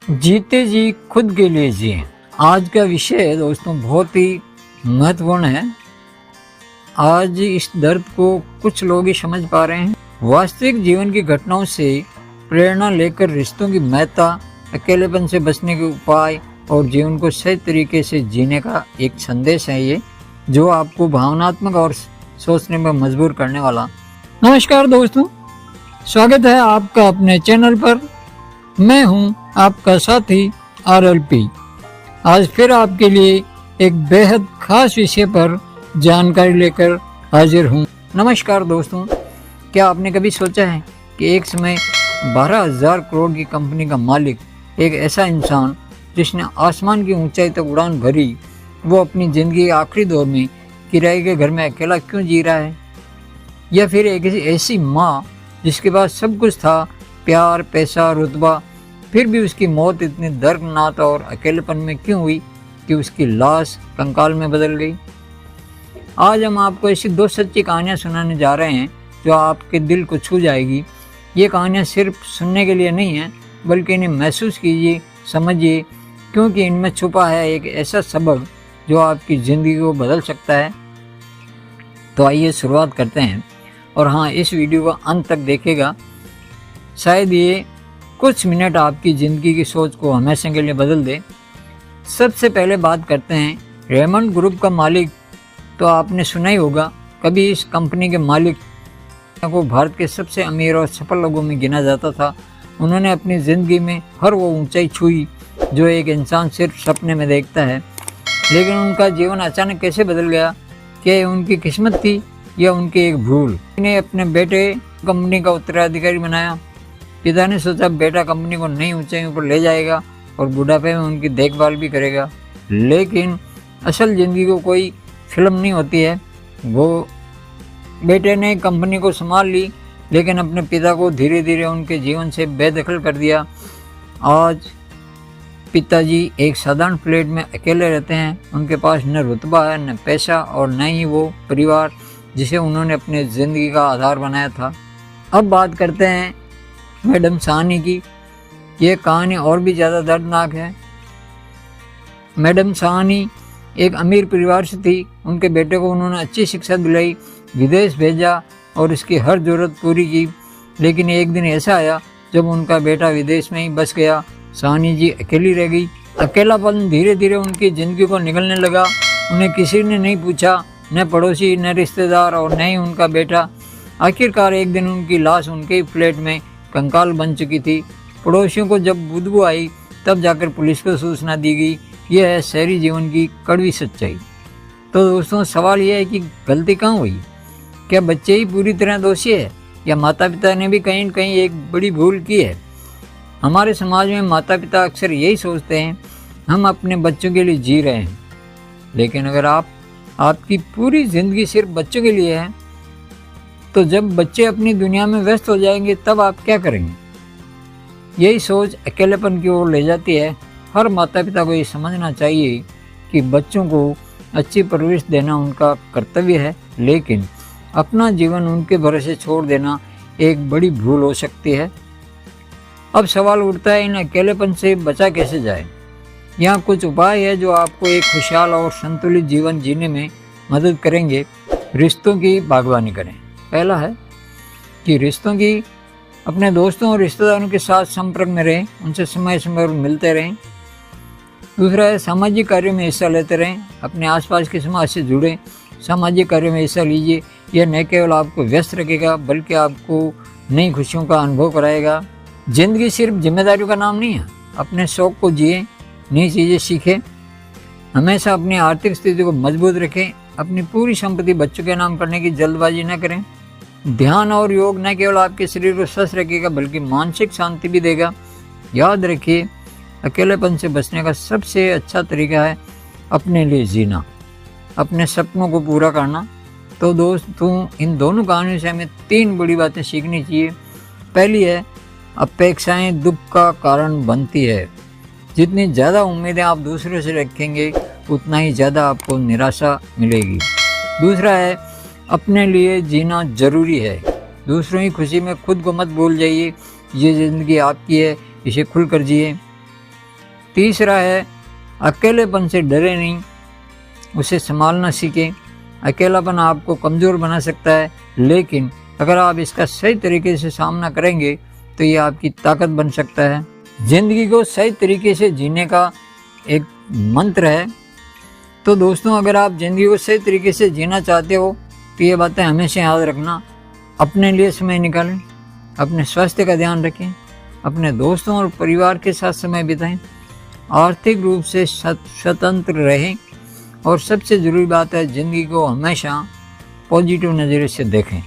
जीते जी खुद के लिए जिए। आज का विषय दोस्तों बहुत ही महत्वपूर्ण है। आज इस दर्द को कुछ लोग ही समझ पा रहे हैं। वास्तविक जीवन की घटनाओं से प्रेरणा लेकर रिश्तों की महत्ता, अकेलेपन से बचने के उपाय और जीवन को सही तरीके से जीने का एक संदेश है ये, जो आपको भावनात्मक और सोचने में मजबूर करने वाला। नमस्कार दोस्तों, स्वागत है आपका अपने चैनल पर। मैं हूं आपका साथी RLP। आज फिर आपके लिए एक बेहद खास विषय पर जानकारी लेकर हाजिर हूं। नमस्कार दोस्तों, क्या आपने कभी सोचा है कि एक समय 12,000 करोड़ की कंपनी का मालिक, एक ऐसा इंसान जिसने आसमान की ऊंचाई तक उड़ान भरी, वो अपनी ज़िंदगी के आखिरी दौर में किराए के घर में अकेला क्यों जी रहा है? या फिर एक ऐसी माँ जिसके पास सब कुछ था, प्यार, पैसा, रुतबा, फिर भी उसकी मौत इतनी दर्दनाक और अकेलेपन में क्यों हुई कि उसकी लाश कंकाल में बदल गई? आज हम आपको ऐसी 2 सच्ची कहानियाँ सुनाने जा रहे हैं जो आपके दिल को छू जाएगी। ये कहानियाँ सिर्फ सुनने के लिए नहीं हैं, बल्कि इन्हें महसूस कीजिए, समझिए, क्योंकि इनमें छुपा है एक ऐसा सबक जो आपकी ज़िंदगी को बदल सकता है। तो आइए शुरुआत करते हैं। और हाँ, इस वीडियो को अंत तक देखिएगा, शायद ये कुछ मिनट आपकी ज़िंदगी की सोच को हमेशा के लिए बदल दे। सबसे पहले बात करते हैं रेमंड ग्रुप का मालिक। तो आपने सुना ही होगा, कभी इस कंपनी के मालिक को भारत के सबसे अमीर और सफल लोगों में गिना जाता था। उन्होंने अपनी ज़िंदगी में हर वो ऊंचाई छुई जो एक इंसान सिर्फ सपने में देखता है। लेकिन उनका जीवन अचानक कैसे बदल गया? क्या ये उनकी किस्मत थी या उनकी एक भूल? उन्हें अपने बेटे कंपनी का उत्तराधिकारी बनाया। पिता ने सोचा बेटा कंपनी को नई ऊंचाइयों पर ले जाएगा और बुढ़ापे में उनकी देखभाल भी करेगा। लेकिन असल ज़िंदगी को कोई फिल्म नहीं होती है। वो बेटे ने कंपनी को संभाल ली, लेकिन अपने पिता को धीरे धीरे उनके जीवन से बेदखल कर दिया। आज पिताजी एक साधारण फ्लैट में अकेले रहते हैं। उनके पास न रुतबा है, न पैसा और न ही वो परिवार जिसे उन्होंने अपनी ज़िंदगी का आधार बनाया था। अब बात करते हैं मैडम साहनी की। ये कहानी और भी ज़्यादा दर्दनाक है। मैडम साहनी एक अमीर परिवार से थी। उनके बेटे को उन्होंने अच्छी शिक्षा दिलाई, विदेश भेजा और उसकी हर ज़रूरत पूरी की। लेकिन एक दिन ऐसा आया जब उनका बेटा विदेश में ही बस गया। साहनी जी अकेली रह गई। अकेलापन धीरे धीरे उनकी ज़िंदगी को निगलने लगा। उन्हें किसी ने नहीं पूछा, न पड़ोसी, न रिश्तेदार और न ही उनका बेटा। आखिरकार एक दिन उनकी लाश उनके ही फ्लैट में कंकाल बन चुकी थी। पड़ोसियों को जब बदबू आई, तब जाकर पुलिस को सूचना दी गई। यह है शहरी जीवन की कड़वी सच्चाई। तो दोस्तों, सवाल यह है कि गलती कहाँ हुई? क्या बच्चे ही पूरी तरह दोषी है या माता पिता ने भी कहीं न कहीं एक बड़ी भूल की है? हमारे समाज में माता पिता अक्सर यही सोचते हैं, हम अपने बच्चों के लिए जी रहे हैं। लेकिन अगर आपकी पूरी ज़िंदगी सिर्फ बच्चों के लिए है, तो जब बच्चे अपनी दुनिया में व्यस्त हो जाएंगे तब आप क्या करेंगे? यही सोच अकेलेपन की ओर ले जाती है। हर माता पिता को ये समझना चाहिए कि बच्चों को अच्छी परवरिश देना उनका कर्तव्य है, लेकिन अपना जीवन उनके भरोसे छोड़ देना एक बड़ी भूल हो सकती है। अब सवाल उठता है, इन अकेलेपन से बचा कैसे जाए? यहाँ कुछ उपाय है जो आपको एक खुशहाल और संतुलित जीवन जीने में मदद करेंगे। रिश्तों की बागवानी करें। पहला है कि रिश्तों की अपने दोस्तों और रिश्तेदारों के साथ संपर्क में रहें, उनसे समय समय पर मिलते रहें। दूसरा है सामाजिक कार्यों में हिस्सा लेते रहें, अपने आसपास के समाज से जुड़ें, सामाजिक कार्यों में हिस्सा लीजिए। यह न केवल आपको व्यस्त रखेगा बल्कि आपको नई खुशियों का अनुभव कराएगा। ज़िंदगी सिर्फ जिम्मेदारियों का नाम नहीं है। अपने शौक़ को जिए, नई चीज़ें सीखें, हमेशा अपनी आर्थिक स्थिति को मजबूत रखें। अपनी पूरी संपत्ति बच्चों के नाम करने की जल्दबाजी न करें। ध्यान और योग न केवल आपके शरीर को स्वस्थ रखेगा बल्कि मानसिक शांति भी देगा। याद रखिए, अकेलेपन से बचने का सबसे अच्छा तरीका है अपने लिए जीना, अपने सपनों को पूरा करना। तो दोस्तों, इन दोनों कहानियों से हमें 3 बड़ी बातें सीखनी चाहिए। पहली है, अपेक्षाएं दुख का कारण बनती है। जितनी ज़्यादा उम्मीदें आप दूसरों से रखेंगे, उतना ही ज़्यादा आपको निराशा मिलेगी। दूसरा है, अपने लिए जीना जरूरी है। दूसरों की खुशी में खुद को मत भूल जाइए। ये ज़िंदगी आपकी है, इसे खुलकर जिए। तीसरा है अकेलेपन से डरे नहीं, उसे संभालना सीखें। अकेलापन आपको कमज़ोर बना सकता है, लेकिन अगर आप इसका सही तरीके से सामना करेंगे तो ये आपकी ताकत बन सकता है। ज़िंदगी को सही तरीके से जीने का एक मंत्र है। तो दोस्तों, अगर आप ज़िंदगी को सही तरीके से जीना चाहते हो तो ये बातें हमेशा याद रखना। अपने लिए समय निकालें, अपने स्वास्थ्य का ध्यान रखें, अपने दोस्तों और परिवार के साथ समय बिताएं, आर्थिक रूप से स्वतंत्र रहें और सबसे ज़रूरी बात है, ज़िंदगी को हमेशा पॉजिटिव नज़रिए से देखें।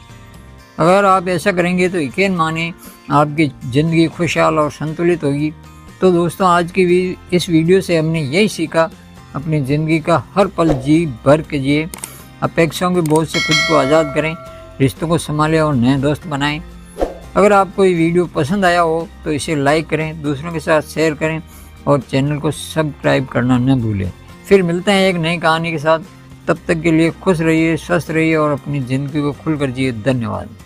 अगर आप ऐसा करेंगे तो यकीन माने आपकी ज़िंदगी खुशहाल और संतुलित होगी। तो दोस्तों, आज की इस वीडियो से हमने यही सीखा, अपनी ज़िंदगी का हर पल जी भर के जिए, अपेक्षाओं के बोझ से खुद को आज़ाद करें, रिश्तों को संभालें और नए दोस्त बनाएं। अगर आपको ये वीडियो पसंद आया हो तो इसे लाइक करें, दूसरों के साथ शेयर करें और चैनल को सब्सक्राइब करना न भूलें। फिर मिलते हैं एक नई कहानी के साथ। तब तक के लिए खुश रहिए, स्वस्थ रहिए और अपनी ज़िंदगी को खुलकर जिए। धन्यवाद।